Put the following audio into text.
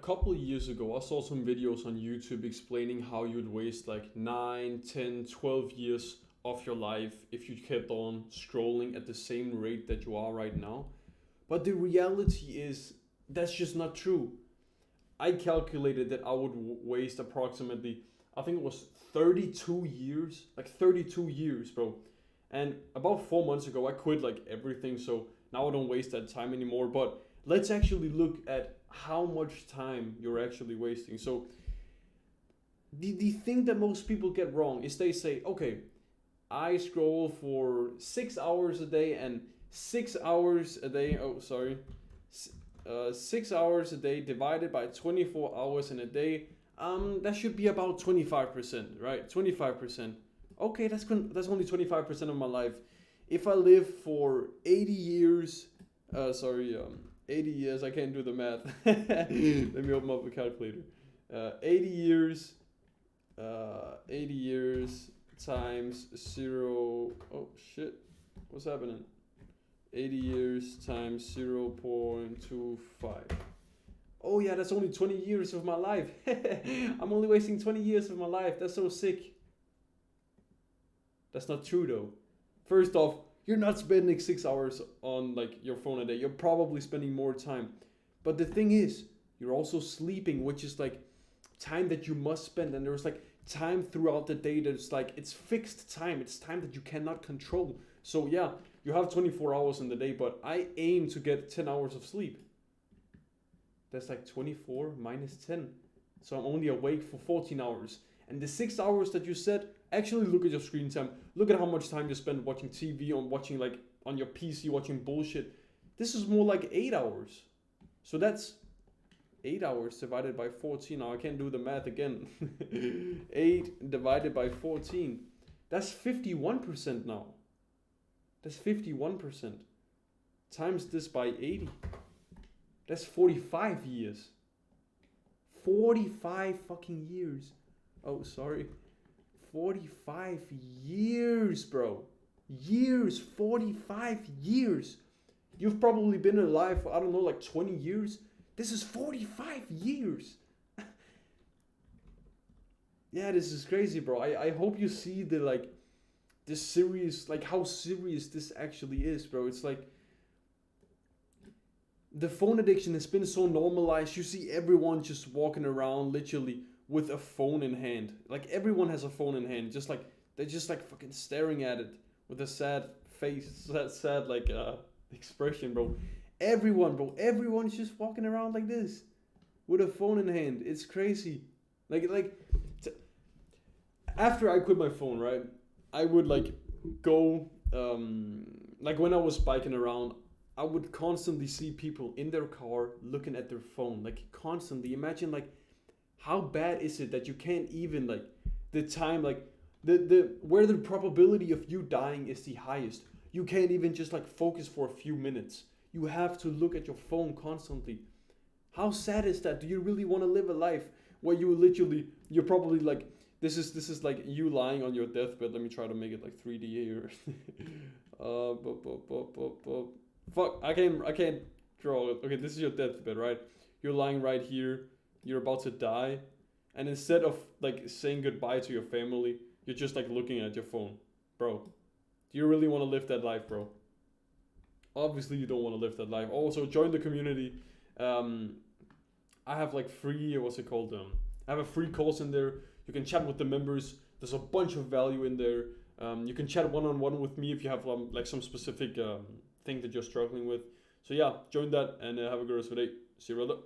couple of years ago, I saw some videos on YouTube explaining how you'd waste like 9, 10, 12 years of your life if you kept on scrolling at the same rate that you are right now. But the reality is, that's just not true. I calculated that I would waste approximately, I think it was 32 years, like 32 years, bro. And about 4 months ago, I quit like everything, so now I don't waste that time anymore. But let's actually look at how much time you're actually wasting. So the thing that most people get wrong is they say, okay, I scroll for 6 hours a day and 6 hours a day. Oh, sorry. 6 hours a day divided by 24 hours in a day. That should be about 25%, right? 25%. Okay, that's only 25% of my life. If I live for 80 years, 80 years, I can't do the math. Let me open up a calculator. 80 years, 80 years times 0, oh shit, what's happening? 80 years times 0.25. Oh yeah, that's only 20 years of my life. I'm only wasting 20 years of my life. That's so sick. That's not true though. First off, you're not spending 6 hours on like your phone a day. You're probably spending more time. But the thing is, you're also sleeping, which is like time that you must spend. And there's like time throughout the day that's like, it's fixed time. It's time that you cannot control. So yeah, you have 24 hours in the day, but I aim to get 10 hours of sleep. That's like 24 minus 10. So I'm only awake for 14 hours. And the 6 hours that you said, actually look at your screen time. Look at how much time you spend watching TV, on watching like on your PC, watching bullshit. This is more like 8 hours. So that's 8 hours divided by 14. Now I can't do the math again. 8 divided by 14. That's 51% now. That's 51%. Times this by 80. That's 45 years. 45 fucking years. Oh, sorry. 45 years, bro. Years. 45 years. You've probably been alive for, I don't know, like 20 years. This is 45 years. Yeah, this is crazy, bro. I hope you see the, like, this serious, like, how serious this actually is, bro. It's like, the phone addiction has been so normalized. You see everyone just walking around literally with a phone in hand. Like everyone has a phone in hand. Just like they're just like fucking staring at it with a sad face, sad like expression, bro. Everyone's just walking around like this with a phone in hand. It's crazy. T- After I quit my phone, right? I would like go like when I was biking around, I would constantly see people in their car looking at their phone, like constantly. Imagine like how bad is it that you can't even like the time like the where the probability of you dying is the highest. You can't even just like focus for a few minutes. You have to look at your phone constantly. How sad is that? Do you really want to live a life where you're probably like this is like you lying on your deathbed. Let me try to make it like 3D here. Fuck, I can't draw it. Okay, this is your deathbed, right? You're lying right here. You're about to die, and instead of like saying goodbye to your family, you're just like looking at your phone, bro. Do you really want to live that life, bro? Obviously, you don't want to live that life. Also, join the community. I have like free, what's it called? I have a free course in there. You can chat with the members. There's a bunch of value in there. You can chat one-on-one with me if you have like some specific thing that you're struggling with. So yeah, join that and have a good rest of the day. See you, brother.